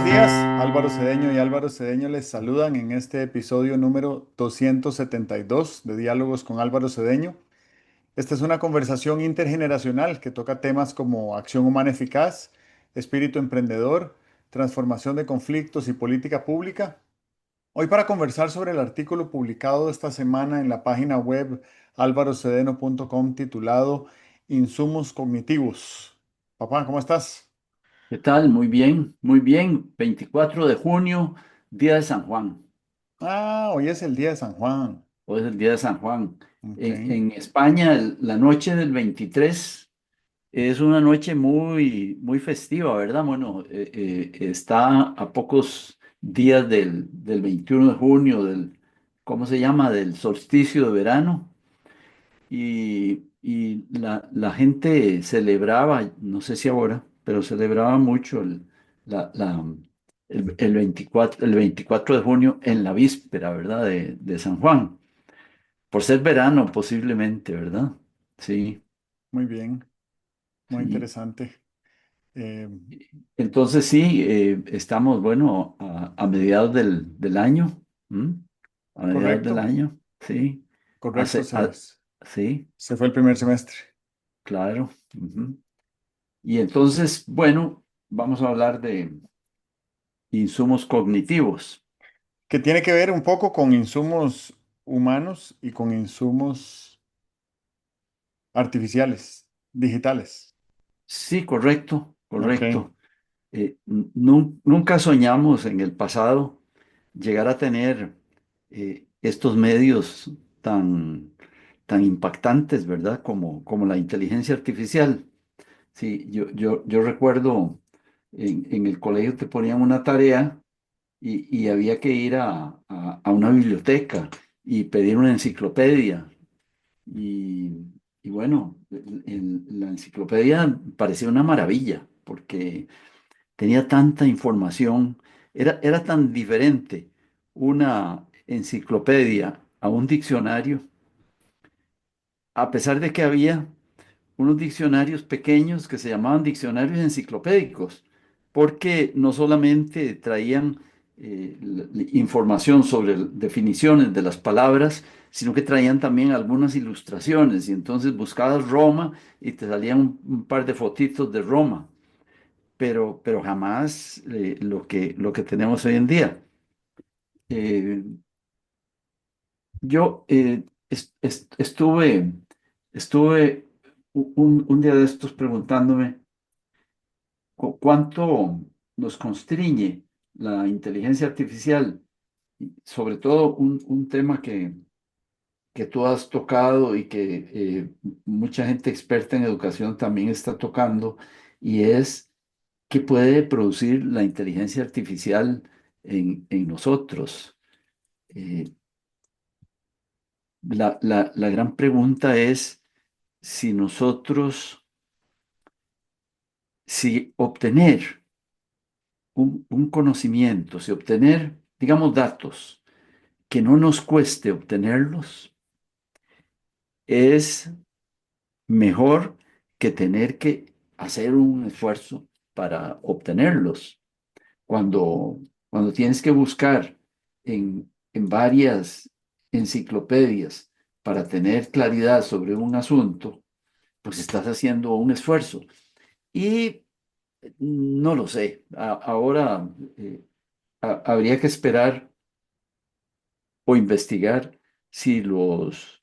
buenos días. Álvaro Cedeño y Álvaro Cedeño les saludan en este episodio número 272 de Diálogos con Álvaro Cedeño. Esta es una conversación intergeneracional que toca temas como acción humana eficaz, espíritu emprendedor, transformación de conflictos y política pública. Hoy para conversar sobre el artículo publicado esta semana en la página web alvarocedeno.com titulado Insumos cognitivos. Papá, ¿cómo estás? ¿Qué tal? Muy bien, muy bien. 24 de junio, día de San Juan. Ah, hoy es el día de San Juan. Hoy es el día de San Juan. Ok, En España, la noche del 23 es una noche muy, muy festiva, ¿verdad? Bueno, está a pocos días del 21 de junio, ¿cómo se llama? Del solsticio de verano. Y la gente celebraba, no sé si ahora, pero celebraba mucho la, la- el 24 de junio en la víspera, ¿verdad? De San Juan, por ser verano posiblemente, ¿verdad? Sí, muy bien, muy sí. interesante. Eh, Entonces sí, estamos, bueno, a mediados del año, ¿m? A mediados del correcto, año, sí. correcto, Sí, se fue el primer semestre. claro. Ujú. Y entonces, bueno, vamos a hablar de insumos cognitivos. Que tiene que ver un poco con insumos humanos y con insumos artificiales, digitales. Sí, correcto, Ok, correcto. Nunca soñamos en el pasado llegar a tener estos medios tan, tan impactantes, ¿verdad? Como la inteligencia artificial. Sí, yo recuerdo en el colegio te ponían una tarea y había que ir a una biblioteca y pedir una enciclopedia. Y, y bueno, la enciclopedia parecía una maravilla porque tenía tanta información, era tan diferente una enciclopedia a un diccionario, a pesar de que había unos diccionarios pequeños que se llamaban diccionarios enciclopédicos, porque no solamente traían información sobre definiciones de las palabras, sino que traían también algunas ilustraciones. Y entonces buscabas Roma y te salían un par de fotitos de Roma, pero jamás lo que tenemos hoy en día. Eh, yo estuve un día de estos preguntándome, ¿cuánto nos constriñe la inteligencia artificial? Y sobre todo un tema que tú has tocado y que mucha gente experta en educación también está tocando, y es qué puede producir la inteligencia artificial en nosotros. Eh, la gran pregunta es si nosotros, si obtener un conocimiento, si obtener, digamos, datos, que no nos cueste obtenerlos, es mejor que tener que hacer un esfuerzo para obtenerlos. Cuando tienes que buscar en varias enciclopedias para tener claridad sobre un asunto, pues estás haciendo un esfuerzo. Y no lo sé, ahora habría que esperar o investigar si los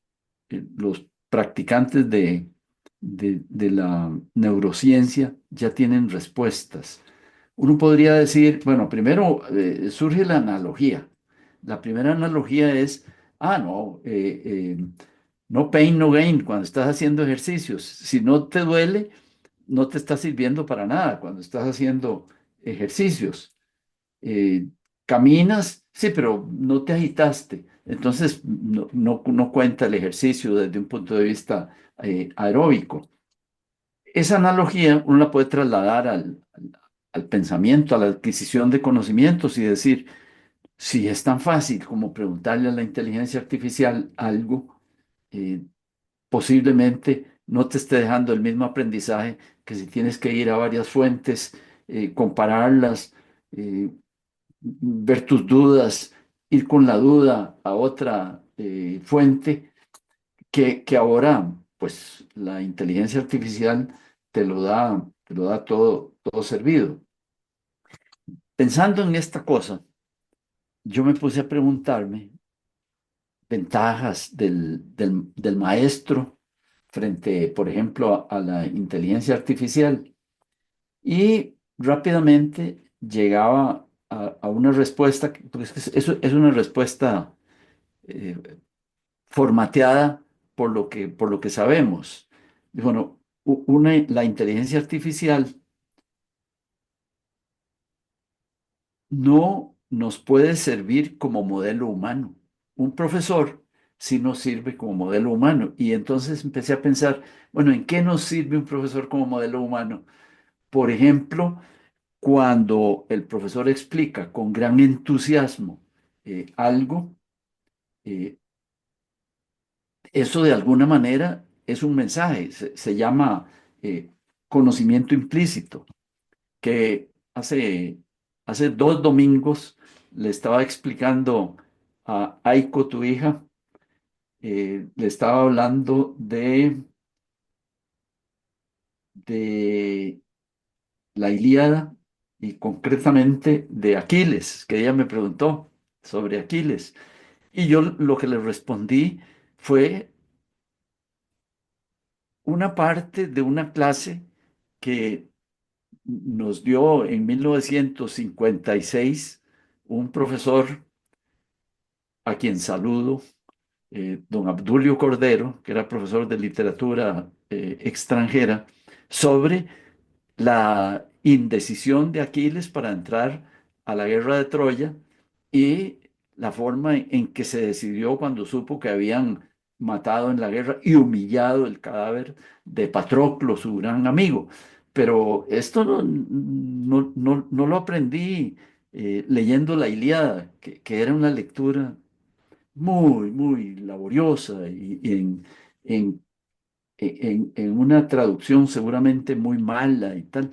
practicantes de la neurociencia ya tienen respuestas. Uno podría decir, bueno, primero surge la analogía. La primera analogía es, no, no pain, no gain, cuando estás haciendo ejercicios. Si no te duele, no te está sirviendo para nada cuando estás haciendo ejercicios. eh, Caminas, sí, pero no te agitaste. Entonces, no cuenta el ejercicio desde un punto de vista aeróbico. Esa analogía uno la puede trasladar al pensamiento, a la adquisición de conocimientos y decir, si es tan fácil como preguntarle a la inteligencia artificial algo, eh, posiblemente no te esté dejando el mismo aprendizaje que si tienes que ir a varias fuentes, compararlas. eh, ver tus dudas, ir con la duda a otra fuente que ahora, pues la inteligencia artificial te lo da todo, todo servido. Pensando en esta cosa, yo me puse a preguntarme ventajas del maestro frente, por ejemplo, a la inteligencia artificial y rápidamente llegaba a una respuesta, pues eso es una respuesta eh, formateada por lo que sabemos. Bueno, la inteligencia artificial no nos puede servir como modelo humano. Un profesor sí nos sirve como modelo humano. Y entonces empecé a pensar, bueno, ¿en qué nos sirve un profesor como modelo humano? Por ejemplo, cuando el profesor explica con gran entusiasmo algo, eh, eso de alguna manera es un mensaje, se llama conocimiento implícito, que hace 2 domingos le estaba explicando a Aiko, tu hija, le estaba hablando de la Ilíada y concretamente de Aquiles, que ella me preguntó sobre Aquiles. Y yo lo que le respondí fue una parte de una clase que nos dio en 1956 un profesor a quien saludo, don Abdulio Cordero, que era profesor de literatura extranjera, sobre la indecisión de Aquiles para entrar a la guerra de Troya y la forma en que se decidió cuando supo que habían matado en la guerra y humillado el cadáver de Patroclo, su gran amigo. Pero esto no lo aprendí leyendo la Ilíada, que era una lectura muy, muy laboriosa y en en una traducción seguramente muy mala y tal.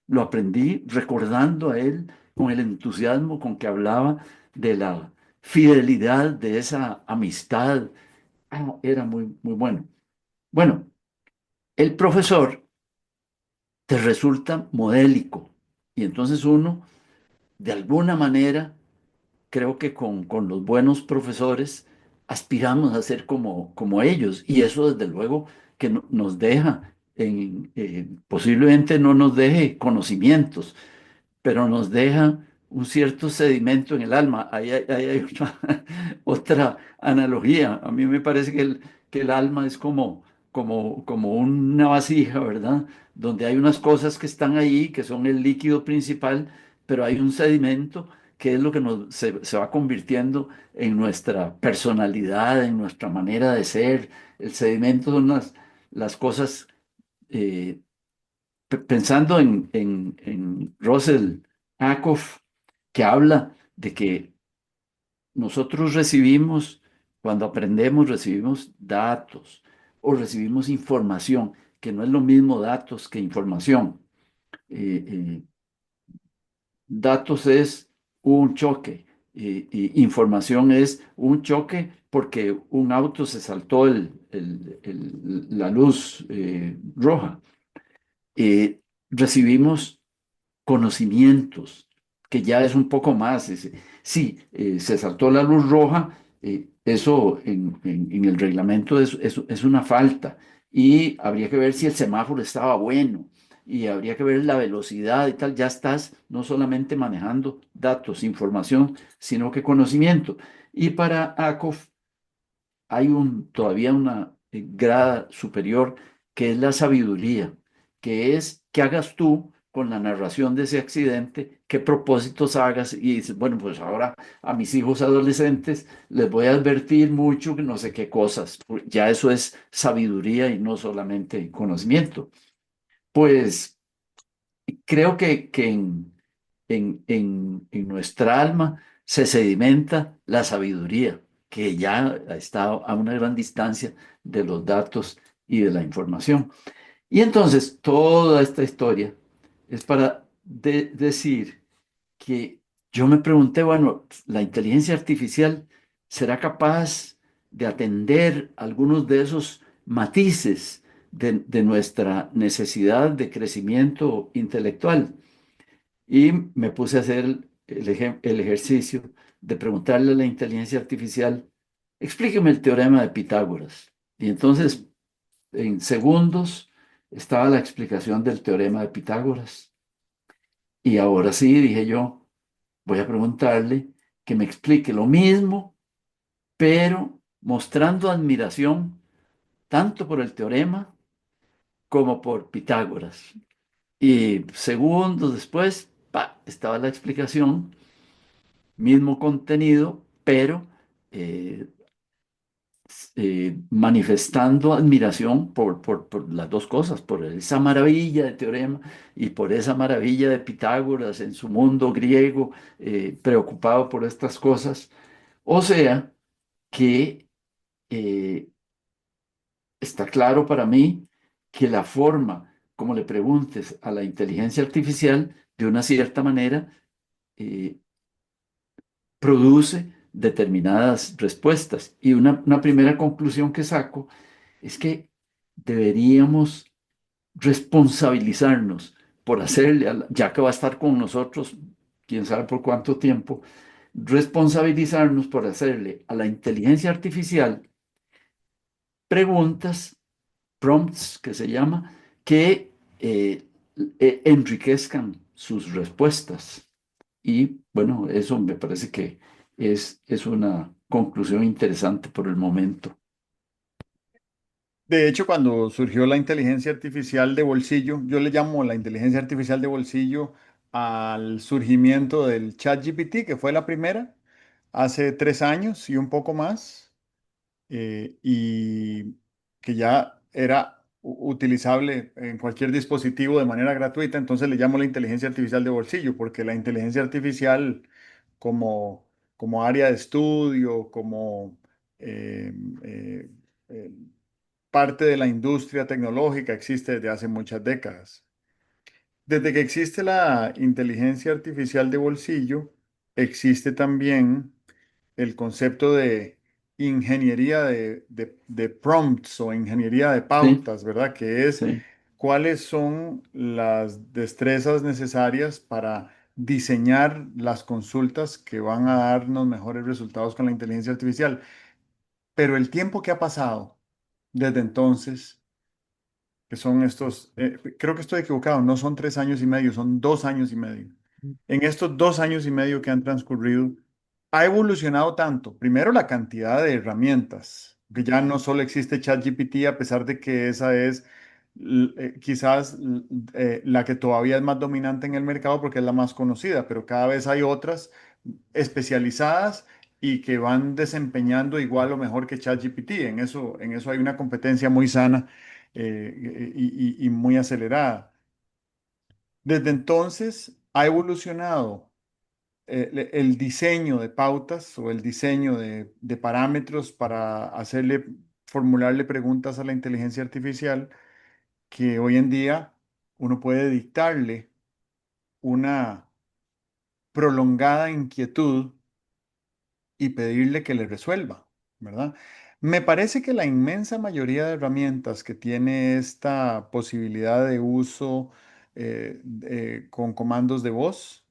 Lo aprendí recordando a él con el entusiasmo con que hablaba de la fidelidad de esa amistad. Era muy, muy bueno. Bueno, el profesor te resulta modélico y entonces uno, de alguna manera, creo que con los buenos profesores aspiramos a ser como ellos y eso desde luego que nos deja, posiblemente no nos deje conocimientos, pero nos deja un cierto sedimento en el alma. Ahí hay otra, otra analogía. A mí me parece que el alma es como una vasija, ¿verdad? Donde hay unas cosas que están ahí, que son el líquido principal, pero hay un sedimento que es lo que se va convirtiendo en nuestra personalidad, en nuestra manera de ser. El sedimento son las cosas eh, pensando en Russell Ackoff, que habla de que nosotros recibimos, cuando aprendemos, recibimos datos o recibimos información, que no es lo mismo datos que información. Eh, eh, Datos es un choque y información es un choque porque un auto se saltó la luz roja. Eh, Recibimos conocimientos, que ya es un poco más. Sí, se saltó la luz roja, eso en el reglamento es una falta y habría que ver si el semáforo estaba bueno y habría que ver la velocidad y tal. Ya estás no solamente manejando datos, información, sino que conocimiento. Y para ACOF hay todavía una grada superior que es la sabiduría, que es que hagas tú con la narración de ese accidente, qué propósitos hagas y dices, bueno, pues ahora a mis hijos adolescentes les voy a advertir mucho que no sé qué cosas. Ya eso es sabiduría y no solamente conocimiento. Pues creo que en nuestra alma se sedimenta la sabiduría, que ya está a una gran distancia de los datos y de la información. Y entonces toda esta historia es para decir que yo me pregunté, bueno, la inteligencia artificial será capaz de atender algunos de esos matices de nuestra necesidad de crecimiento intelectual. Y me puse a hacer el ejercicio de preguntarle a la inteligencia artificial, explíqueme el teorema de Pitágoras. Y entonces, en segundos, estaba la explicación del teorema de Pitágoras. Y ahora sí, dije yo, voy a preguntarle que me explique lo mismo, pero mostrando admiración tanto por el teorema como por Pitágoras. Y segundos después, ¡pa!, estaba la explicación, mismo contenido, pero eh, manifestando admiración por las dos cosas, por esa maravilla de teorema y por esa maravilla de Pitágoras en su mundo griego, preocupado por estas cosas. O sea que eh, está claro para mí que la forma como le preguntes a la inteligencia artificial, de una cierta manera, eh, produce determinadas respuestas. Y una primera conclusión que saco es que deberíamos responsabilizarnos por hacerle, ya que va a estar con nosotros, quién sabe por cuánto tiempo, responsabilizarnos por hacerle a la inteligencia artificial preguntas, prompts que se llama, que enriquezcan sus respuestas. Y bueno, eso me parece que es una conclusión interesante por el momento. De hecho, cuando surgió la inteligencia artificial de bolsillo, yo le llamo la inteligencia artificial de bolsillo al surgimiento del ChatGPT, que fue la primera, hace 3 años y un poco más, y que ya era utilizable en cualquier dispositivo de manera gratuita. Entonces le llamo la inteligencia artificial de bolsillo, porque la inteligencia artificial como, como área de estudio, como eh, eh, eh, parte de la industria tecnológica existe desde hace muchas décadas. Desde que existe la inteligencia artificial de bolsillo, existe también el concepto de ingeniería de prompts o ingeniería de Sí, pautas, ¿verdad? Que es sí. cuáles son las destrezas necesarias para diseñar las consultas que van a darnos mejores resultados con la inteligencia artificial. Pero el tiempo que ha pasado desde entonces, que son estos, creo que estoy equivocado, no son 3 años y medio, son 2 años y medio. En estos 2 años y medio que han transcurrido, ha evolucionado tanto. Primero, la cantidad de herramientas, que ya no solo existe ChatGPT, a pesar de que esa es quizás la que todavía es más dominante en el mercado porque es la más conocida, pero cada vez hay otras especializadas y que van desempeñando igual o mejor que ChatGPT. En eso hay una competencia muy sana y muy acelerada. Desde entonces ha evolucionado el diseño de pautas o el diseño de parámetros para formularle preguntas a la inteligencia artificial, que hoy en día uno puede dictarle una prolongada inquietud y pedirle que le resuelva, ¿verdad? Me parece que la inmensa mayoría de herramientas que tiene esta posibilidad de uso con comandos de voz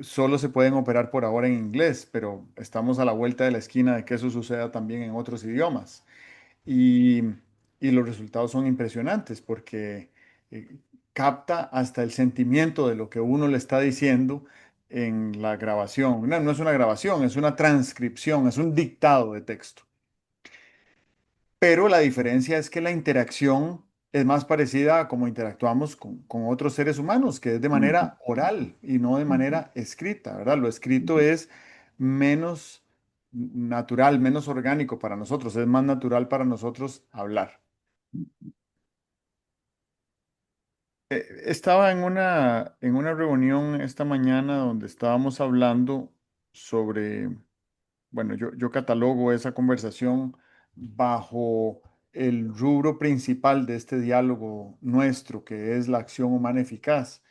solo se pueden operar por ahora en inglés, pero estamos a la vuelta de la esquina de que eso suceda también en otros idiomas. Y, y los resultados son impresionantes porque eh, capta hasta el sentimiento de lo que uno le está diciendo en la grabación. No, no es una grabación, es una transcripción, es un dictado de texto. Pero la diferencia es que la interacción es más parecida a cómo interactuamos con otros seres humanos, que es de Ujú, manera oral y no de ujú, manera escrita, ¿verdad? Lo escrito ujú, es menos natural, menos orgánico para nosotros, es más natural para nosotros hablar. Estaba en una reunión esta mañana donde estábamos hablando sobre, bueno, yo catalogo esa conversación bajo el rubro principal de este diálogo nuestro, que es la acción humana eficaz.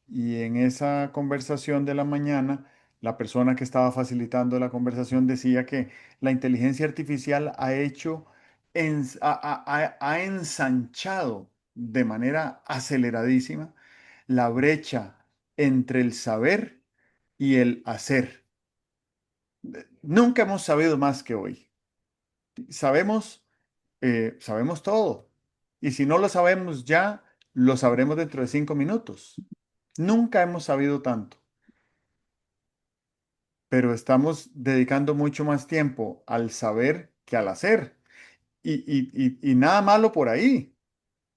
Y en esa conversación de la mañana, la persona que estaba facilitando la conversación decía que la inteligencia artificial ha hecho, ha ensanchado de manera aceleradísima la brecha entre el saber y el hacer. Nunca hemos sabido más que hoy. Sabemos, sabemos todo. Y si no lo sabemos ya, lo sabremos dentro de 5 minutos. Nunca hemos sabido tanto, pero estamos dedicando mucho más tiempo al saber que al hacer. Y nada malo por ahí.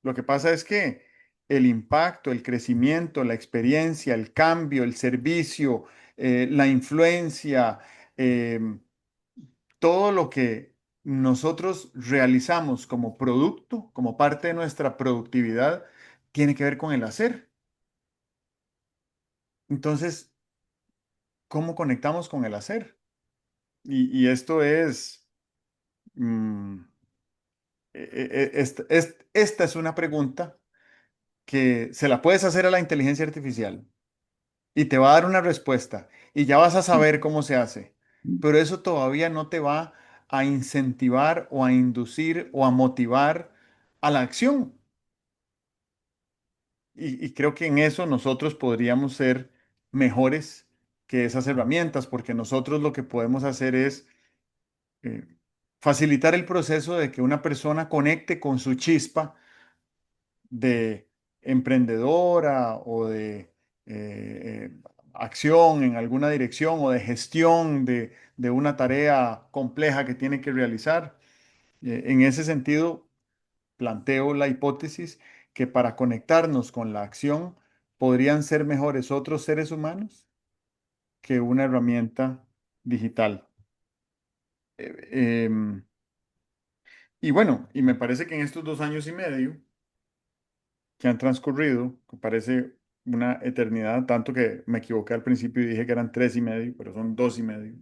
Lo que pasa es que el impacto, el crecimiento, la experiencia, el cambio, el servicio, la influencia, em, todo lo que nosotros realizamos como producto, como parte de nuestra productividad, tiene que ver con el hacer. Entonces, ¿cómo conectamos con el hacer? Y esto es, mm, esta es una pregunta que se la puedes hacer a la inteligencia artificial y te va a dar una respuesta y ya vas a saber cómo se hace, pero eso todavía no te va a incentivar o a inducir o a motivar a la acción. Y creo que en eso nosotros podríamos ser mejores que esas herramientas, porque nosotros lo que podemos hacer es eh, facilitar el proceso de que una persona conecte con su chispa de emprendedora o de acción en alguna dirección o de gestión de una tarea compleja que tiene que realizar. En ese sentido, planteo la hipótesis que para conectarnos con la acción podrían ser mejores otros seres humanos que una herramienta digital. Em, y bueno, y me parece que en estos 2 años y medio que han transcurrido, que parece una eternidad, tanto que me equivoqué al principio y dije que eran 3 y medio, pero son 2 y medio.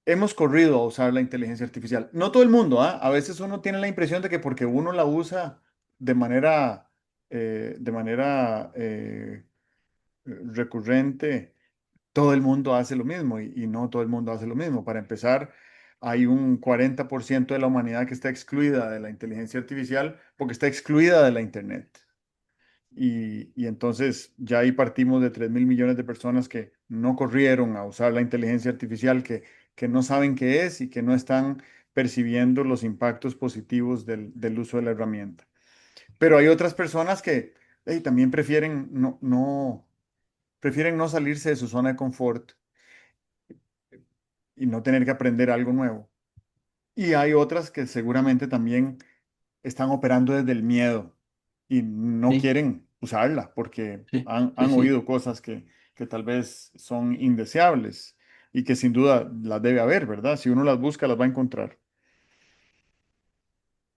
Hemos corrido a usar la inteligencia artificial. No todo el mundo, ¿ah? A veces uno tiene la impresión de que porque uno la usa de manera, recurrente, todo el mundo hace lo mismo y no todo el mundo hace lo mismo. Para empezar, hay un 40% de la humanidad que está excluida de la inteligencia artificial porque está excluida de la Internet. Y entonces ya ahí partimos de 3.000 millones de personas que no corrieron a usar la inteligencia artificial, que no saben qué es y que no están percibiendo los impactos positivos del uso de la herramienta. Pero hay otras personas que también prefieren no salirse de su zona de confort y no tener que aprender algo nuevo. Y hay otras que seguramente también están operando desde el miedo y no Sí, quieren usarla porque sí, sí, han sí, oído cosas que tal vez son indeseables y que sin duda las debe haber, ¿verdad? Si uno las busca, las va a encontrar.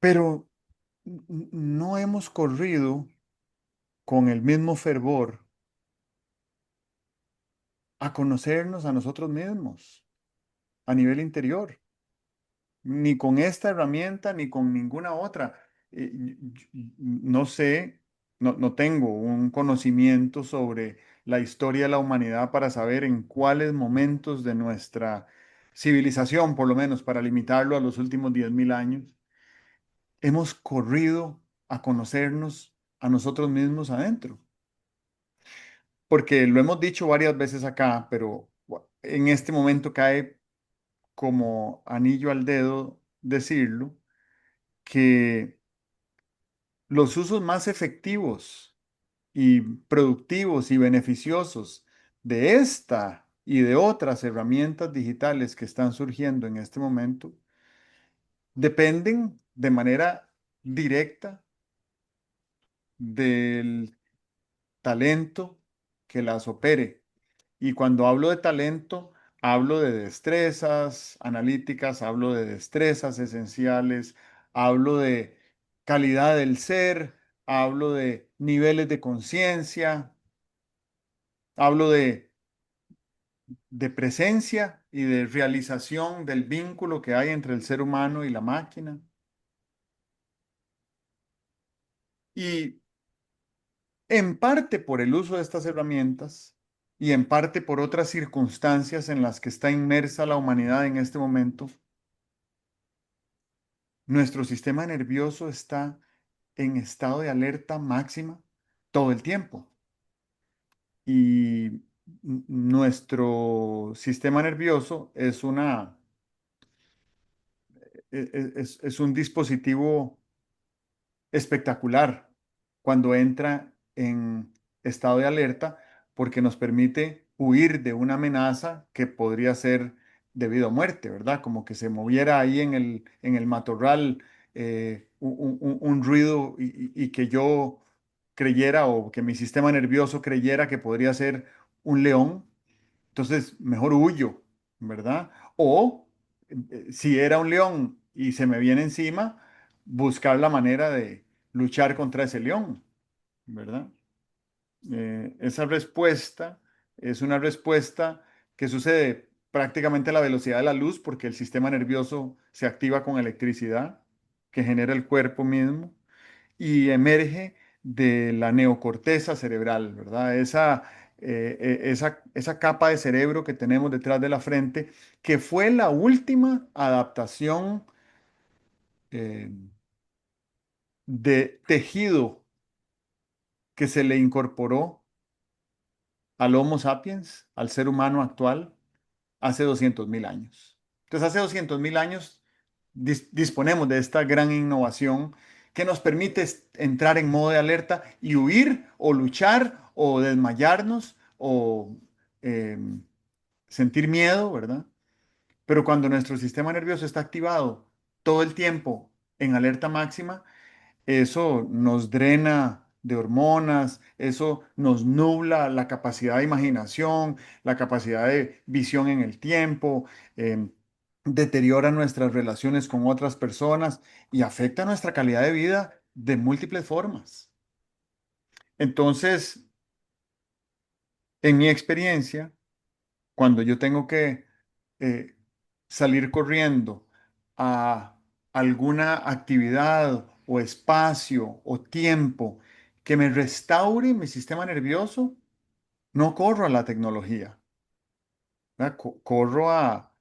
Pero no hemos corrido con el mismo fervor a conocernos a nosotros mismos a nivel interior. Ni con esta herramienta ni con ninguna otra. No sé, no tengo un conocimiento sobre la historia de la humanidad para saber en cuáles momentos de nuestra civilización, por lo menos para limitarlo a los últimos 10.000 años, hemos corrido a conocernos a nosotros mismos adentro. Porque lo hemos dicho varias veces acá, pero en este momento cae como anillo al dedo decirlo que los usos más efectivos y productivos y beneficiosos de esta y de otras herramientas digitales que están surgiendo en este momento dependen de manera directa del talento que las opere. Y cuando hablo de talento, hablo de destrezas analíticas, hablo de destrezas esenciales, hablo de calidad del ser, hablo de niveles de conciencia, hablo de presencia y de realización del vínculo que hay entre el ser humano y la máquina. Y en parte por el uso de estas herramientas y en parte por otras circunstancias en las que está inmersa la humanidad en este momento, nuestro sistema nervioso está en estado de alerta máxima todo el tiempo. Y nuestro sistema nervioso es es un dispositivo espectacular cuando entra en estado de alerta porque nos permite huir de una amenaza que podría ser debido a muerte, ¿verdad? Como que se moviera ahí en el matorral un ruido y que yo creyera o que mi sistema nervioso creyera que podría ser un león, entonces mejor huyo, ¿verdad? O si era un león y se me viene encima, buscar la manera de luchar contra ese león, ¿verdad? Esa respuesta es una respuesta que sucede prácticamente a la velocidad de la luz porque el sistema nervioso se activa con electricidad que genera el cuerpo mismo y emerge de la neocorteza cerebral, ¿verdad? Esa capa de cerebro que tenemos detrás de la frente, que fue la última adaptación eh, de tejido que se le incorporó al Homo sapiens, al ser humano actual, hace 200.000 años. Entonces, hace 200.000 años disponemos de esta gran innovación que nos permite entrar en modo de alerta y huir o luchar o desmayarnos o eh, sentir miedo, ¿verdad? Pero cuando nuestro sistema nervioso está activado todo el tiempo en alerta máxima, eso nos drena de hormonas, eso nos nubla la capacidad de imaginación, la capacidad de visión en el tiempo, em, deteriora nuestras relaciones con otras personas y afecta nuestra calidad de vida de múltiples formas. Entonces, en mi experiencia, cuando yo tengo que eh, salir corriendo a alguna actividad o espacio o tiempo que me restaure mi sistema nervioso, no corro a la tecnología, ¿verdad? Corro a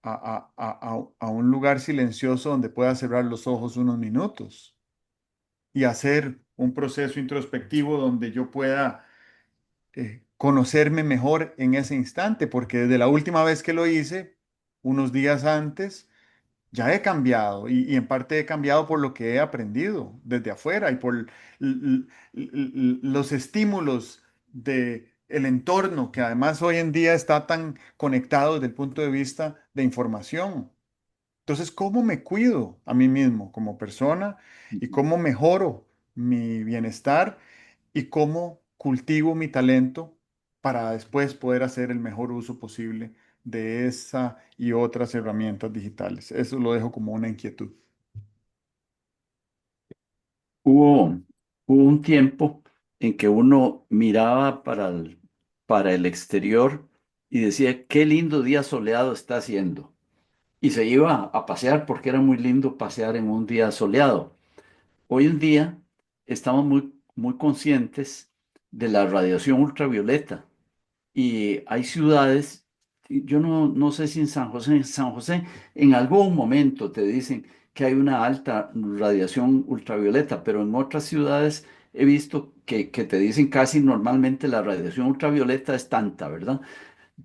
un lugar silencioso donde pueda cerrar los ojos unos minutos y hacer un proceso introspectivo donde yo pueda conocerme mejor en ese instante, porque desde la última vez que lo hice, unos días antes, ya he cambiado y en parte he cambiado por lo que he aprendido desde afuera y por los estímulos de el entorno que además hoy en día está tan conectado desde el punto de vista de información. Entonces, ¿cómo me cuido a mí mismo como persona y cómo mejoro mi bienestar y cómo cultivo mi talento para después poder hacer el mejor uso posible de esa y otras herramientas digitales? Eso lo dejo como una inquietud. Hubo, hubo un tiempo en que uno miraba para el exterior y decía, qué lindo día soleado está haciendo. Y se iba a pasear porque era muy lindo pasear en un día soleado. Hoy en día estamos muy conscientes de la radiación ultravioleta y hay ciudades, y yo no sé si en San José en algún momento te dicen que hay una alta radiación ultravioleta, pero en otras ciudades he visto que te dicen casi normalmente la radiación ultravioleta es tanta, ¿verdad?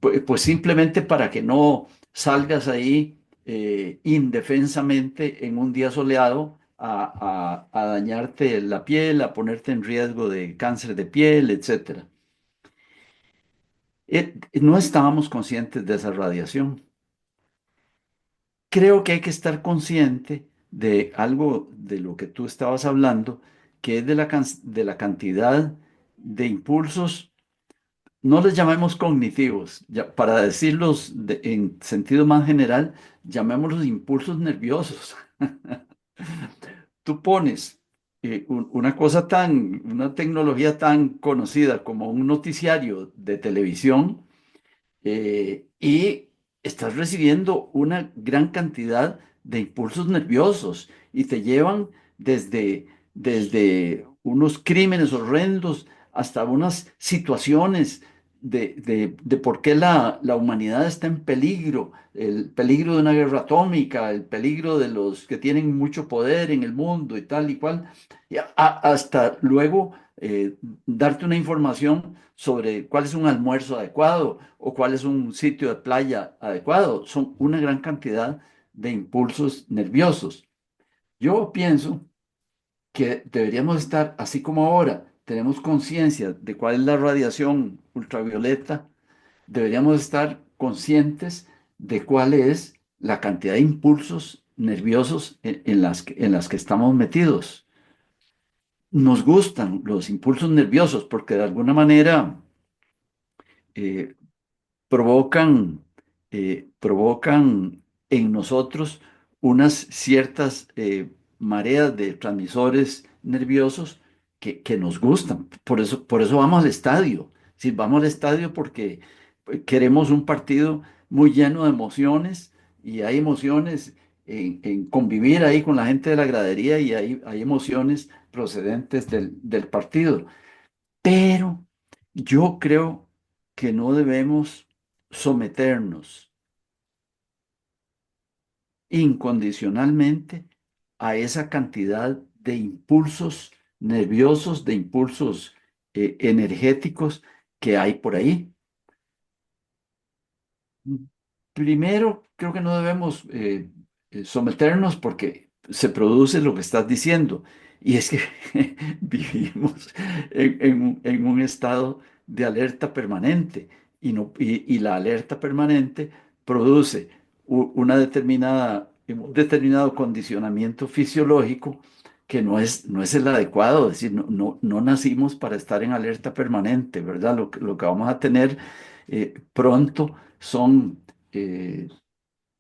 Pues simplemente para que no salgas ahí indefensamente en un día soleado a dañarte la piel, a ponerte en riesgo de cáncer de piel, etcétera. No estábamos conscientes de esa radiación. Creo que hay que estar consciente de algo de lo que tú estabas hablando, que es de de la cantidad de impulsos, no les llamemos cognitivos, para decirlos en sentido más general, llamémoslos impulsos nerviosos. Tú pones una tecnología tan conocida como un noticiario de televisión, y estás recibiendo una gran cantidad de impulsos nerviosos y te llevan desde unos crímenes horrendos, hasta unas situaciones de por qué la humanidad está en peligro, el peligro de una guerra atómica, el peligro de los que tienen mucho poder en el mundo y tal y cual, hasta luego darte una información sobre cuál es un almuerzo adecuado o cuál es un sitio de playa adecuado. Son una gran cantidad de impulsos nerviosos. Yo pienso que deberíamos estar, así como ahora tenemos conciencia de cuál es la radiación ultravioleta, deberíamos estar conscientes de cuál es la cantidad de impulsos nerviosos en las que estamos metidos. Nos gustan los impulsos nerviosos porque de alguna manera eh, provocan, provocan en nosotros unas ciertas mareas de transmisores nerviosos que nos gustan. Por eso vamos al estadio. Sí, vamos al estadio porque queremos un partido muy lleno de emociones y hay emociones en convivir ahí con la gente de la gradería y hay emociones procedentes del partido. Pero yo creo que no debemos someternos incondicionalmente a esa cantidad de impulsos nerviosos, de impulsos energéticos que hay por ahí. Primero, creo que no debemos someternos porque se produce lo que estás diciendo. Y es que vivimos en un estado de alerta permanente y la alerta permanente produce un determinado condicionamiento fisiológico que no es el adecuado. Es decir, no nacimos para estar en alerta permanente, ¿verdad? Lo que vamos a tener pronto son eh,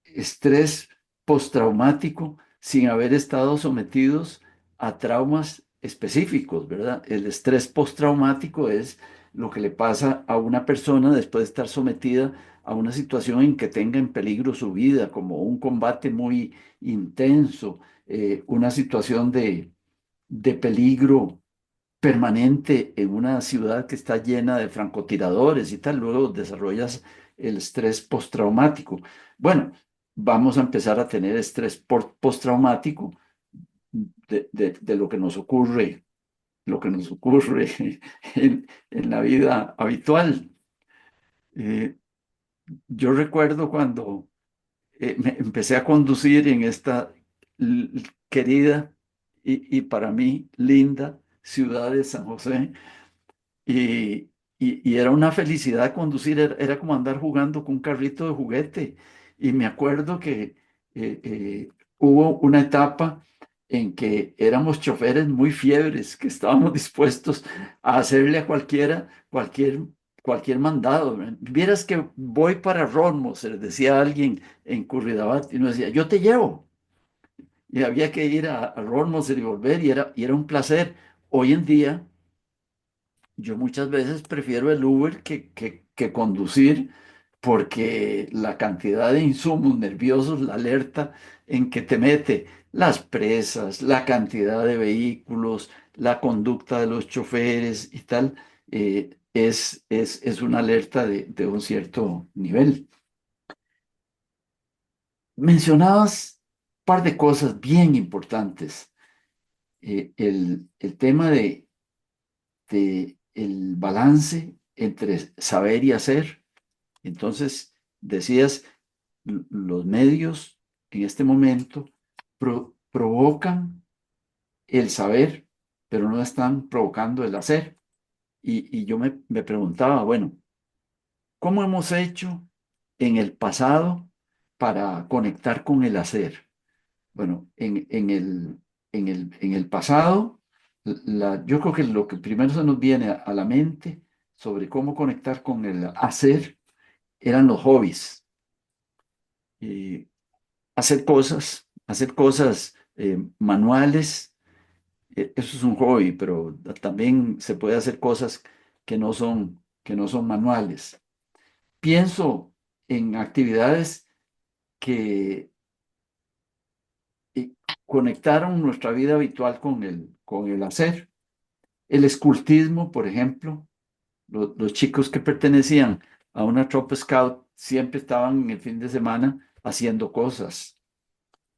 estrés postraumático sin haber estado sometidos a traumas específicos, ¿verdad? El estrés postraumático es lo que le pasa a una persona después de estar sometida a una situación en que tenga en peligro su vida, como un combate muy intenso, una situación de peligro permanente en una ciudad que está llena de francotiradores y tal, luego desarrollas el estrés postraumático. Bueno, vamos a empezar a tener estrés postraumático de lo que nos ocurre en la vida habitual. Eh, yo recuerdo cuando me empecé a conducir en esta querida y para mí linda ciudad de San José. Y, y era una felicidad conducir, era como andar jugando con un carrito de juguete. Y me acuerdo que hubo una etapa en que éramos choferes muy fiebres, que estábamos dispuestos a hacerle a cualquier mandado. Vieras que voy para Ronmo, se les decía a alguien en Curridabat, y nos decía, yo te llevo. Y había que ir a Ronmo y volver, y era un placer. Hoy en día yo muchas veces prefiero el Uber que conducir porque la cantidad de insumos nerviosos, la alerta en que te mete, las presas, la cantidad de vehículos, la conducta de los choferes y tal, es una alerta de un cierto nivel. Mencionabas un par de cosas bien importantes. El tema de el balance entre saber y hacer. Entonces, decías, los medios en este momento provocan el saber, pero no están provocando el hacer. Y yo me preguntaba, bueno, ¿cómo hemos hecho en el pasado para conectar con el hacer? Bueno, en el pasado, yo creo que lo que primero se nos viene a la mente sobre cómo conectar con el hacer eran los hobbies. Y hacer cosas manuales, eso es un hobby, pero también se puede hacer cosas que no son manuales. Pienso en actividades que eh, conectaron nuestra vida habitual con con el hacer. El escultismo, por ejemplo, los chicos que pertenecían a una tropa scout siempre estaban en el fin de semana haciendo cosas.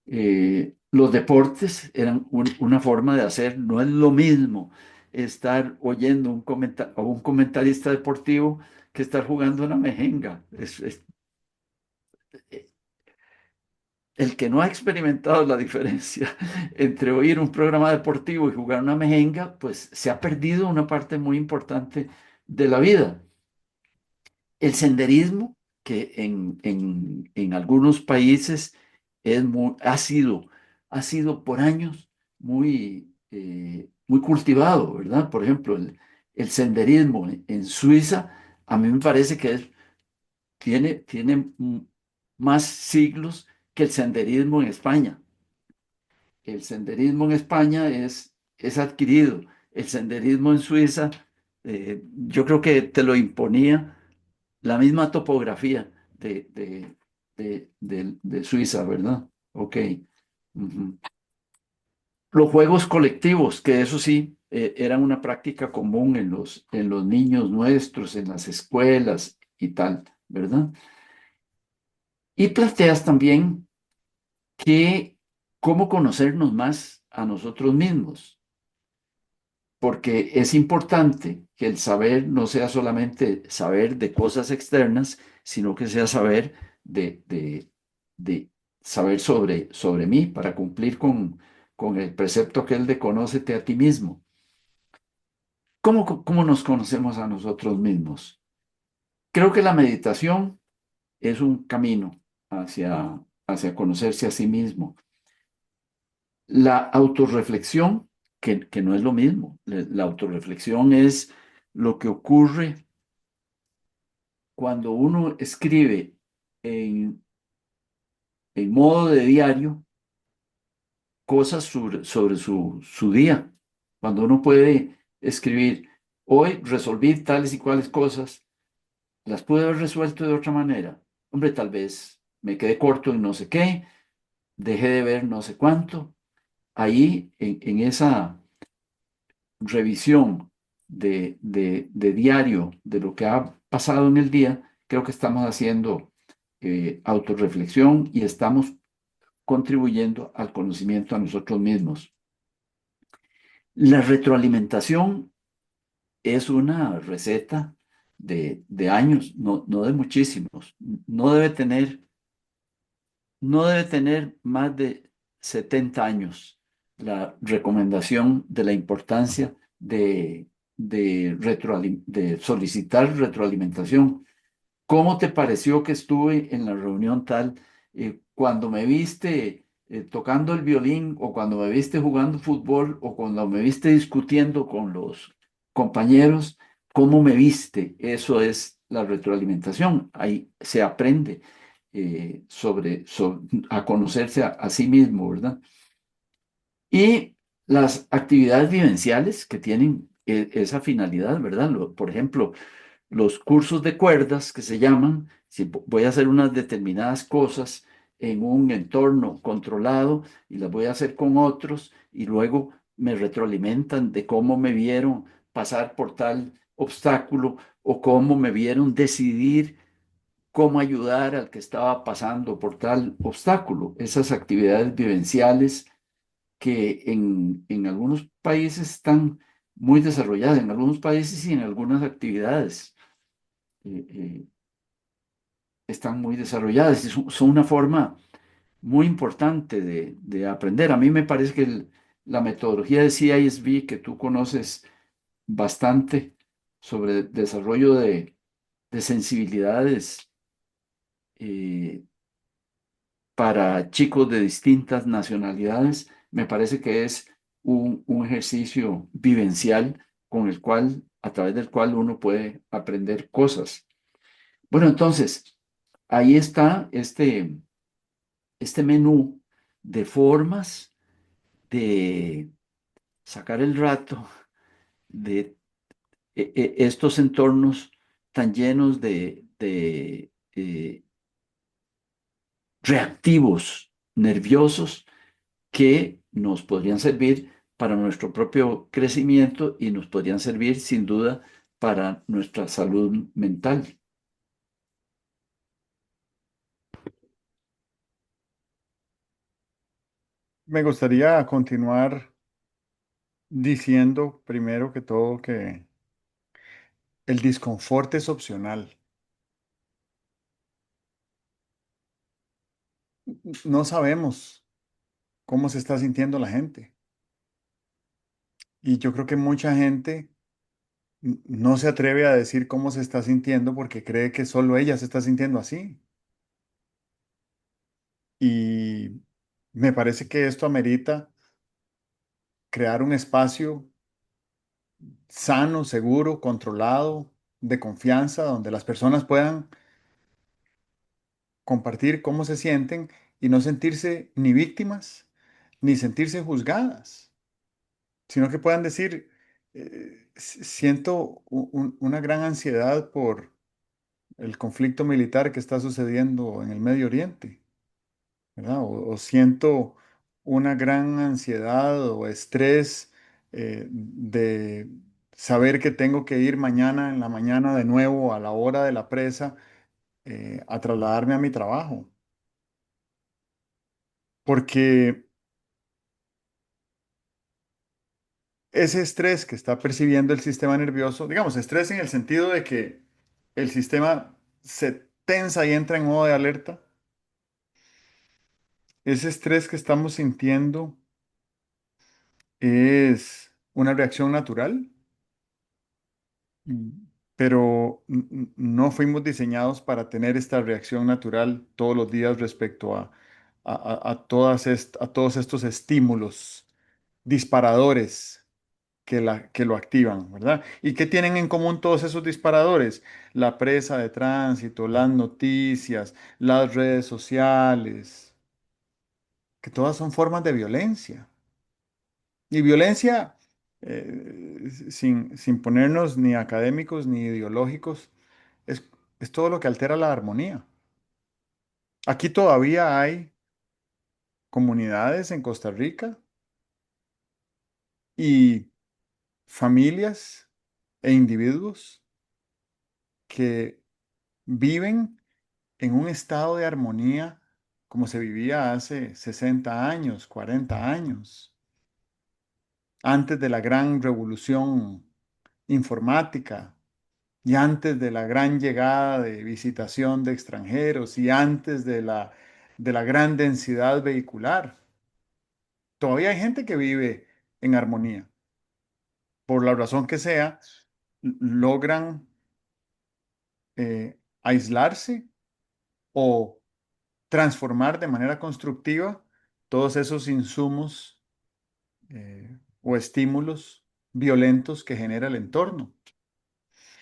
Los deportes eran una forma de hacer, no es lo mismo estar oyendo a un comentarista deportivo que estar jugando una mejenga. El que no ha experimentado la diferencia entre oír un programa deportivo y jugar una mejenga, pues se ha perdido una parte muy importante de la vida. El senderismo, que en algunos países ha sido por años muy cultivado, ¿verdad? Por ejemplo, el senderismo en Suiza, a mí me parece que tiene más siglos que el senderismo en España. El senderismo en España es adquirido. El senderismo en Suiza, yo creo que te lo imponía la misma topografía de Suiza, ¿verdad? Ok. Ujú. Los juegos colectivos, que eso sí, eran una práctica común en los niños nuestros, en las escuelas y tal, ¿verdad? Y planteas también que cómo conocernos más a nosotros mismos, porque es importante que el saber no sea solamente saber de cosas externas, sino que sea saber de saber sobre mí para cumplir con el precepto que él de conócete a ti mismo. ¿Cómo nos conocemos a nosotros mismos? Creo que la meditación es un camino hacia conocerse a sí mismo. La autorreflexión, que no es lo mismo, la autorreflexión es lo que ocurre cuando uno escribe en, en modo de diario cosas sobre su día. Cuando uno puede escribir, hoy resolví tales y cuales cosas, las pude haber resuelto de otra manera. Hombre, tal vez me quedé corto en no sé qué, dejé de ver no sé cuánto. Ahí, en esa revisión de diario de lo que ha pasado en el día, creo que estamos haciendo autorreflexión y estamos contribuyendo al conocimiento a nosotros mismos. La retroalimentación es una receta de años, no de muchísimos. No debe tener, no debe tener más de 70 años la recomendación de la importancia de solicitar retroalimentación. ¿Cómo te pareció que estuve en la reunión tal? Cuando me viste tocando el violín o cuando me viste jugando fútbol o cuando me viste discutiendo con los compañeros, ¿cómo me viste? Eso es la retroalimentación. Ahí se aprende a conocerse a sí mismo, ¿verdad? Y las actividades vivenciales que tienen esa finalidad, ¿verdad? Por ejemplo, los cursos de cuerdas que se llaman, si voy a hacer unas determinadas cosas en un entorno controlado y las voy a hacer con otros y luego me retroalimentan de cómo me vieron pasar por tal obstáculo o cómo me vieron decidir cómo ayudar al que estaba pasando por tal obstáculo. Esas actividades vivenciales que en algunos países están muy desarrolladas, en algunos países y en algunas actividades eh, eh, están muy desarrolladas y son una forma muy importante de aprender. A mí me parece que la metodología de CISB, que tú conoces bastante sobre desarrollo de sensibilidades eh, para chicos de distintas nacionalidades, me parece que es un ejercicio vivencial con el cual, a través del cual uno puede aprender cosas. Bueno, entonces, ahí está este menú de formas de sacar el rato de estos entornos tan llenos de reactivos nerviosos que nos podrían servir para nuestro propio crecimiento y nos podrían servir sin duda para nuestra salud mental. Me gustaría continuar diciendo primero que todo que el disconfort es opcional. No sabemos cómo se está sintiendo la gente. Y yo creo que mucha gente no se atreve a decir cómo se está sintiendo porque cree que solo ella se está sintiendo así. Y me parece que esto amerita crear un espacio sano, seguro, controlado, de confianza, donde las personas puedan compartir cómo se sienten y no sentirse ni víctimas ni sentirse juzgadas, sino que puedan decir, siento una gran ansiedad por el conflicto militar que está sucediendo en el Medio Oriente, ¿verdad? O siento una gran ansiedad o estrés de saber que tengo que ir mañana en la mañana de nuevo a la hora de la presa a trasladarme a mi trabajo. Porque ese estrés que está percibiendo el sistema nervioso, digamos, estrés en el sentido de que el sistema se tensa y entra en modo de alerta, ese estrés que estamos sintiendo es una reacción natural, mm, pero no fuimos diseñados para tener esta reacción natural todos los días respecto a todos estos estímulos disparadores que lo activan, ¿verdad? ¿Y qué tienen en común todos esos disparadores? La presa de tránsito, las noticias, las redes sociales, que todas son formas de violencia. Y violencia, sin ponernos ni académicos ni ideológicos, es, es todo lo que altera la armonía. Aquí todavía hay comunidades en Costa Rica y familias e individuos que viven en un estado de armonía como se vivía hace 60 años, 40 años, antes de la gran revolución informática y antes de la gran llegada de visitación de extranjeros y antes de la gran densidad vehicular. Todavía hay gente que vive en armonía. Por la razón que sea, logran aislarse o transformar de manera constructiva todos esos insumos o estímulos violentos que genera el entorno.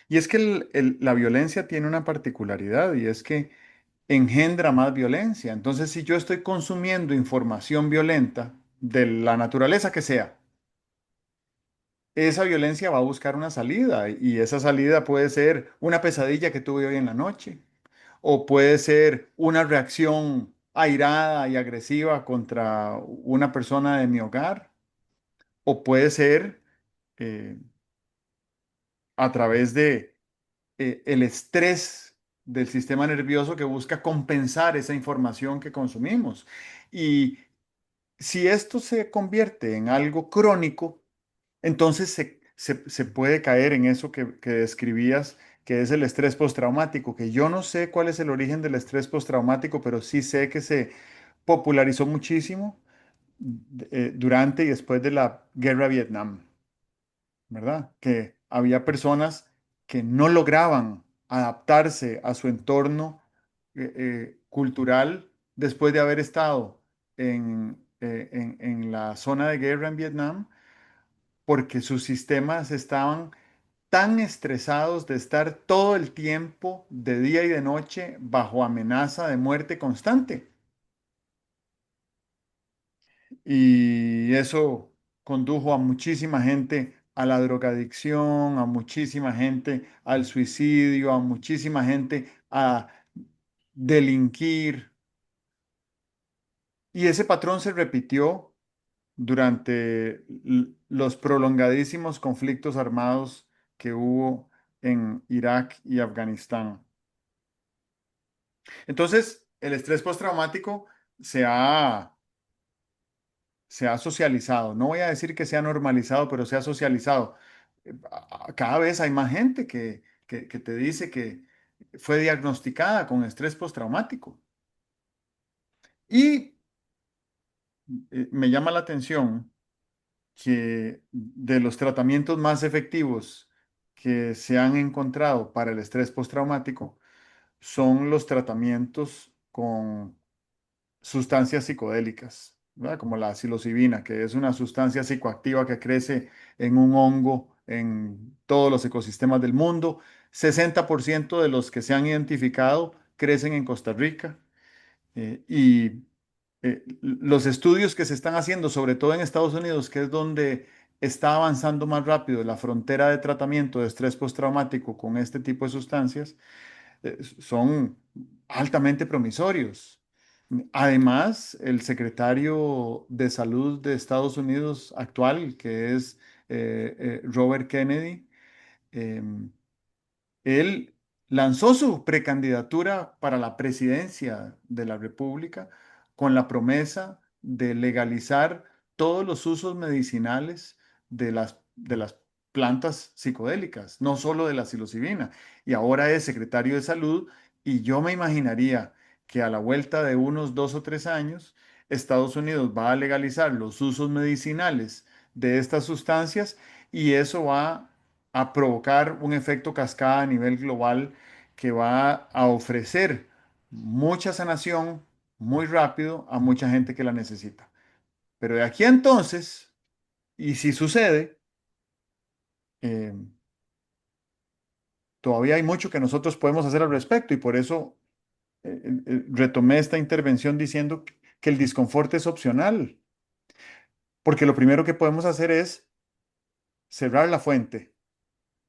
Y es que la violencia tiene una particularidad y es que engendra más violencia. Entonces, si yo estoy consumiendo información violenta de la naturaleza que sea, esa violencia va a buscar una salida y esa salida puede ser una pesadilla que tuve hoy en la noche o puede ser una reacción airada y agresiva contra una persona de mi hogar, o puede ser eh, a través de el estrés del sistema nervioso que busca compensar esa información que consumimos. Y si esto se convierte en algo crónico, entonces se puede caer en eso que describías, que es el estrés postraumático, que yo no sé cuál es el origen del estrés postraumático, pero sí sé que se popularizó muchísimo durante y después de la guerra de Vietnam, ¿verdad? Que había personas que no lograban adaptarse a su entorno cultural después de haber estado en la zona de guerra en Vietnam, porque sus sistemas estaban tan estresados de estar todo el tiempo, de día y de noche, bajo amenaza de muerte constante. Y eso condujo a muchísima gente a la drogadicción, a muchísima gente al suicidio, a muchísima gente a delinquir. Y ese patrón se repitió durante los prolongadísimos conflictos armados que hubo en Irak y Afganistán. Entonces, el estrés postraumático se ha, se ha socializado. No voy a decir que se ha normalizado, pero se ha socializado. Cada vez hay más gente que te dice que fue diagnosticada con estrés postraumático. Y me llama la atención que de los tratamientos más efectivos que se han encontrado para el estrés postraumático son los tratamientos con sustancias psicodélicas, ¿verdad? Como la psilocibina, que es una sustancia psicoactiva que crece en un hongo en todos los ecosistemas del mundo. 60% de los que se han identificado crecen en Costa Rica. Y los estudios que se están haciendo, sobre todo en Estados Unidos, que es donde está avanzando más rápido la frontera de tratamiento de estrés postraumático con este tipo de sustancias, son altamente promisorios. Además, el secretario de Salud de Estados Unidos actual, que es Robert Kennedy, em, él lanzó su precandidatura para la presidencia de la República con la promesa de legalizar todos los usos medicinales de las plantas psicodélicas, no solo de la psilocibina. Y ahora es secretario de Salud y yo me imaginaría que a la vuelta de unos 2 o 3 años, Estados Unidos va a legalizar los usos medicinales de estas sustancias y eso va a provocar un efecto cascada a nivel global que va a ofrecer mucha sanación muy rápido a mucha gente que la necesita. Pero de aquí a entonces, y si sucede, eh, todavía hay mucho que nosotros podemos hacer al respecto y por eso retomé esta intervención diciendo que el disconfort es opcional, porque lo primero que podemos hacer es cerrar la fuente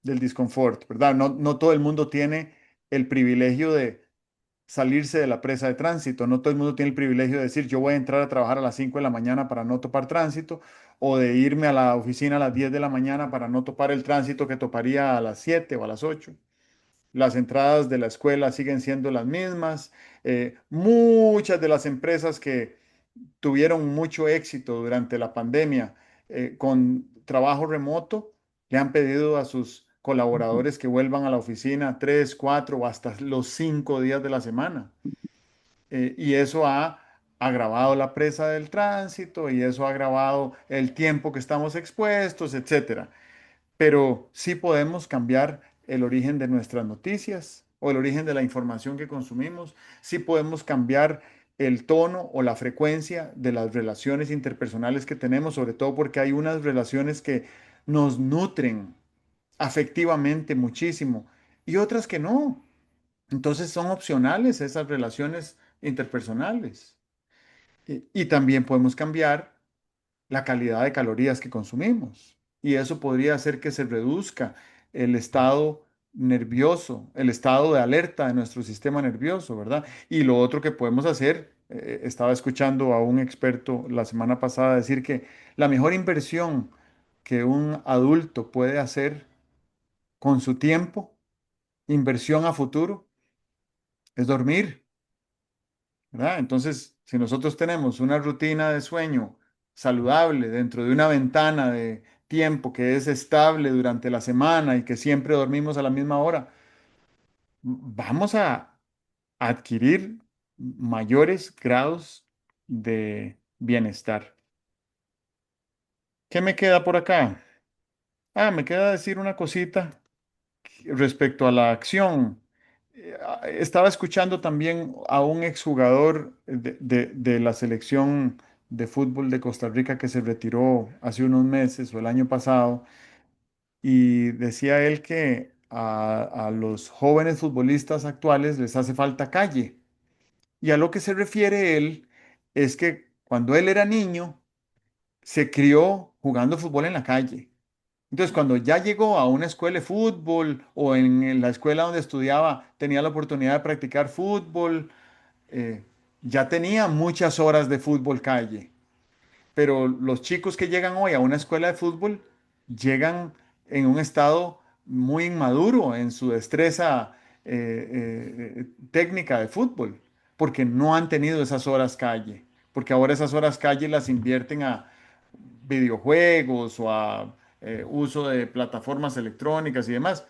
del disconfort, ¿verdad? No, no todo el mundo tiene el privilegio de salirse de la presa de tránsito. No todo el mundo tiene el privilegio de decir, yo voy a entrar a trabajar a las 5 de la mañana para no topar tránsito, o de irme a la oficina a las 10 de la mañana para no topar el tránsito que toparía a las 7 o a las 8. Las entradas de la escuela siguen siendo las mismas. Muchas de las empresas que tuvieron mucho éxito durante la pandemia con trabajo remoto, le han pedido a sus colaboradores que vuelvan a la oficina 3, 4 o hasta los 5 días de la semana. Y eso ha agravado la presa del tránsito y eso ha agravado el tiempo que estamos expuestos, etcétera. Pero sí podemos cambiar el origen de nuestras noticias o el origen de la información que consumimos. Sí podemos cambiar el tono o la frecuencia de las relaciones interpersonales que tenemos, sobre todo porque hay unas relaciones que nos nutren afectivamente muchísimo y otras que no. Entonces son opcionales esas relaciones interpersonales. Y también podemos cambiar la calidad de calorías que consumimos. Y eso podría hacer que se reduzca el estado nervioso, el estado de alerta de nuestro sistema nervioso, ¿verdad? Y lo otro que podemos hacer, estaba escuchando a un experto la semana pasada decir que la mejor inversión que un adulto puede hacer con su tiempo, inversión a futuro, es dormir. ¿Verdad? Entonces, si nosotros tenemos una rutina de sueño saludable dentro de una ventana de tiempo que es estable durante la semana y que siempre dormimos a la misma hora, vamos a adquirir mayores grados de bienestar. ¿Qué me queda por acá? Me queda decir una cosita respecto a la acción. Estaba escuchando también a un exjugador de la selección de fútbol de Costa Rica que se retiró hace unos meses o el año pasado y decía él que a los jóvenes futbolistas actuales les hace falta calle. Y a lo que se refiere él es que cuando él era niño se crió jugando fútbol en la calle. Entonces, cuando ya llegó a una escuela de fútbol o en la escuela donde estudiaba, tenía la oportunidad de practicar fútbol, ya tenía muchas horas de fútbol calle. pero los chicos que llegan hoy a una escuela de fútbol llegan en un estado muy inmaduro en su destreza técnica de fútbol, porque no han tenido esas horas calle, porque ahora esas horas calle las invierten a videojuegos o a uso de plataformas electrónicas y demás.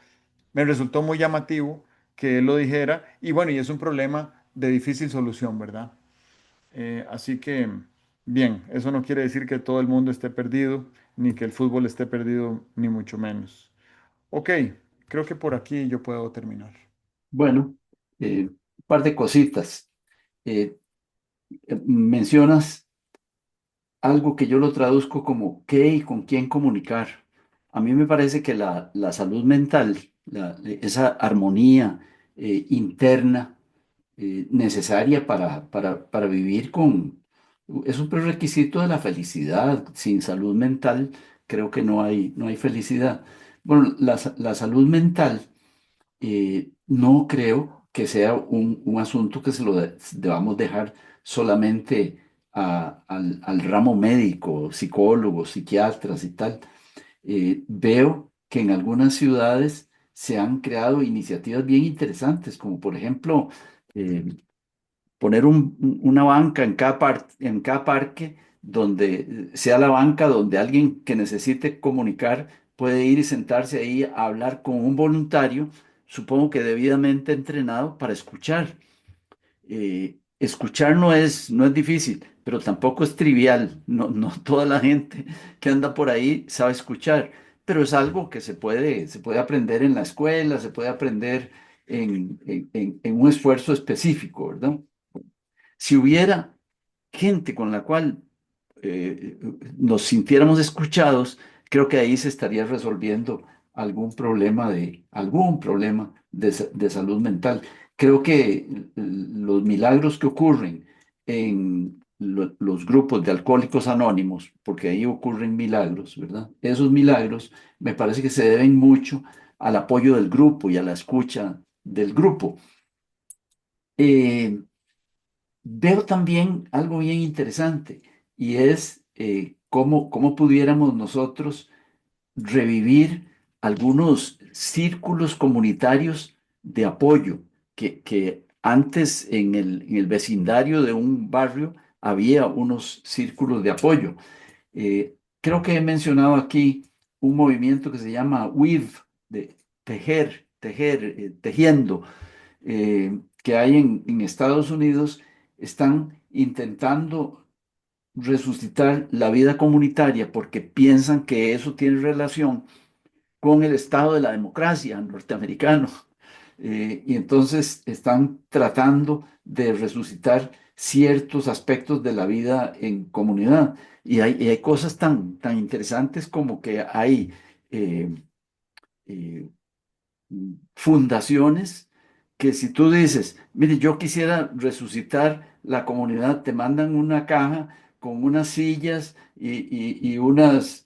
Me resultó muy llamativo que él lo dijera y bueno, y es un problema de difícil solución, ¿verdad? Así que, bien, eso no quiere decir que todo el mundo esté perdido, ni que el fútbol esté perdido, ni mucho menos. Ok, creo que por aquí yo puedo terminar. Bueno, un par de cositas. Eh, Mencionas algo que yo lo traduzco como qué y con quién comunicar. A mí me parece que la salud mental, esa armonía interna necesaria para vivir es un prerequisito de la felicidad. Sin salud mental, creo que no hay felicidad. Bueno, la salud mental no creo que sea un asunto que se lo debamos dejar solamente al ramo médico, psicólogos, psiquiatras y tal. Veo que en algunas ciudades se han creado iniciativas bien interesantes, como por ejemplo eh, poner una banca en cada parque donde sea la banca donde alguien que necesite comunicar puede ir y sentarse ahí a hablar con un voluntario, supongo que debidamente entrenado para escuchar. Escuchar no es difícil, pero tampoco es trivial. No, no toda la gente que anda por ahí sabe escuchar, pero es algo que se puede aprender en la escuela, se puede aprender en un esfuerzo específico, ¿verdad? Si hubiera gente con la cual eh, nos sintiéramos escuchados, creo que ahí se estaría resolviendo algún problema de salud mental. Creo que los milagros que ocurren en los grupos de alcohólicos anónimos, porque ahí ocurren milagros, ¿verdad? Esos milagros me parece que se deben mucho al apoyo del grupo y a la escucha del grupo. Eh, Veo también algo bien interesante y es cómo pudiéramos nosotros revivir algunos círculos comunitarios de apoyo que antes en el vecindario de un barrio había unos círculos de apoyo. Creo que he mencionado aquí un movimiento que se llama Weave, de tejiendo, que hay en Estados Unidos, están intentando resucitar la vida comunitaria porque piensan que eso tiene relación con el estado de la democracia norteamericano. Y entonces están tratando de resucitar ciertos aspectos de la vida en comunidad. Y hay cosas tan interesantes como que hay eh, eh, fundaciones que si tú dices, mire, yo quisiera resucitar la comunidad, te mandan una caja con unas sillas y unas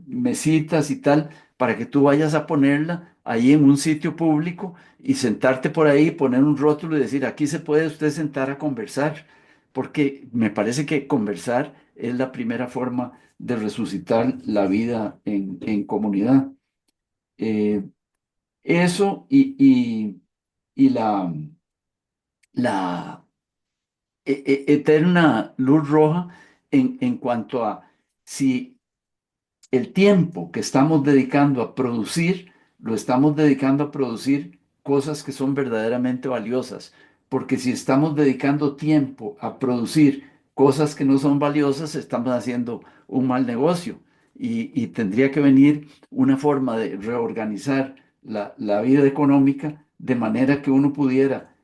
mesitas y tal, para que tú vayas a ponerla ahí en un sitio público y sentarte por ahí, poner un rótulo y decir, aquí se puede usted sentar a conversar, porque me parece que conversar es la primera forma de resucitar la vida en comunidad. Eh, Eso y la eterna luz roja en cuanto a si el tiempo que estamos dedicando a producir, lo estamos dedicando a producir cosas que son verdaderamente valiosas. Porque si estamos dedicando tiempo a producir cosas que no son valiosas, estamos haciendo un mal negocio. Y tendría que venir una forma de reorganizar la vida económica de manera que uno pudiera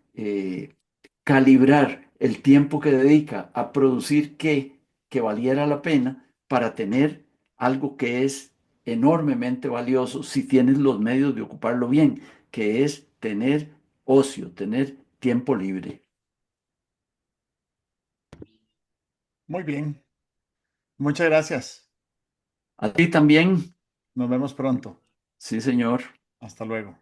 calibrar el tiempo que dedica a producir que valiera la pena para tener algo que es enormemente valioso si tienes los medios de ocuparlo bien, que es tener ocio, tener tiempo libre. Muy bien, muchas gracias. A ti también, Nos vemos pronto. sí, señor. Hasta luego.